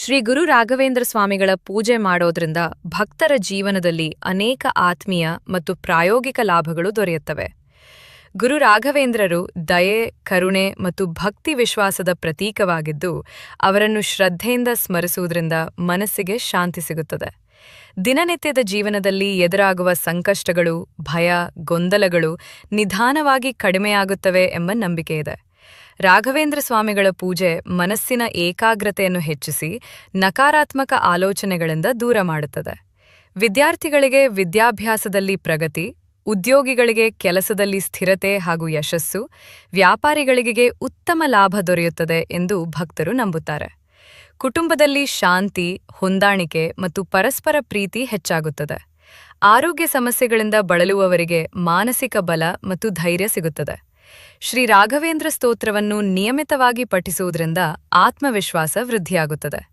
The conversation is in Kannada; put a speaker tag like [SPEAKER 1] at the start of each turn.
[SPEAKER 1] ಶ್ರೀ ಗುರು ರಾಘವೇಂದ್ರ ಸ್ವಾಮಿಗಳ ಪೂಜೆ ಮಾಡೋದ್ರಿಂದ ಭಕ್ತರ ಜೀವನದಲ್ಲಿ ಅನೇಕ ಆತ್ಮೀಯ ಮತ್ತು ಪ್ರಾಯೋಗಿಕ ಲಾಭಗಳು ದೊರೆಯುತ್ತವೆ. ಗುರು ರಾಘವೇಂದ್ರರು ದಯೆ, ಕರುಣೆ ಮತ್ತು ಭಕ್ತಿ ವಿಶ್ವಾಸದ ಪ್ರತೀಕವಾಗಿದ್ದು, ಅವರನ್ನು ಶ್ರದ್ಧೆಯಿಂದ ಸ್ಮರಿಸುವುದರಿಂದ ಮನಸ್ಸಿಗೆ ಶಾಂತಿ ಸಿಗುತ್ತದೆ. ದಿನನಿತ್ಯದ ಜೀವನದಲ್ಲಿ ಎದುರಾಗುವ ಸಂಕಷ್ಟಗಳು, ಭಯ, ಗೊಂದಲಗಳು ನಿಧಾನವಾಗಿ ಕಡಿಮೆಯಾಗುತ್ತವೆ ಎಂಬ ನಂಬಿಕೆಯಿದೆ. ರಾಘವೇಂದ್ರ ಸ್ವಾಮಿಗಳ ಪೂಜೆ ಮನಸ್ಸಿನ ಏಕಾಗ್ರತೆಯನ್ನು ಹೆಚ್ಚಿಸಿ ನಕಾರಾತ್ಮಕ ಆಲೋಚನೆಗಳಿಂದ ದೂರ ಮಾಡುತ್ತದೆ. ವಿದ್ಯಾರ್ಥಿಗಳಿಗೆ ವಿದ್ಯಾಭ್ಯಾಸದಲ್ಲಿ ಪ್ರಗತಿ, ಉದ್ಯೋಗಿಗಳಿಗೆ ಕೆಲಸದಲ್ಲಿ ಸ್ಥಿರತೆ ಹಾಗೂ ಯಶಸ್ಸು, ವ್ಯಾಪಾರಿಗಳಿಗೆ ಉತ್ತಮ ಲಾಭ ದೊರೆಯುತ್ತದೆ ಎಂದು ಭಕ್ತರು ನಂಬುತ್ತಾರೆ. ಕುಟುಂಬದಲ್ಲಿ ಶಾಂತಿ, ಹೊಂದಾಣಿಕೆ ಮತ್ತು ಪರಸ್ಪರ ಪ್ರೀತಿ ಹೆಚ್ಚಾಗುತ್ತದೆ. ಆರೋಗ್ಯ ಸಮಸ್ಯೆಗಳಿಂದ ಬಳಲುವವರಿಗೆ ಮಾನಸಿಕ ಬಲ ಮತ್ತು ಧೈರ್ಯ ಸಿಗುತ್ತದೆ. ಶ್ರೀ ರಾಘವೇಂದ್ರ ಸ್ತೋತ್ರವನ್ನು ನಿಯಮಿತವಾಗಿ ಪಠಿಸುವುದರಿಂದ ಆತ್ಮವಿಶ್ವಾಸ ವೃದ್ಧಿಯಾಗುತ್ತದೆ.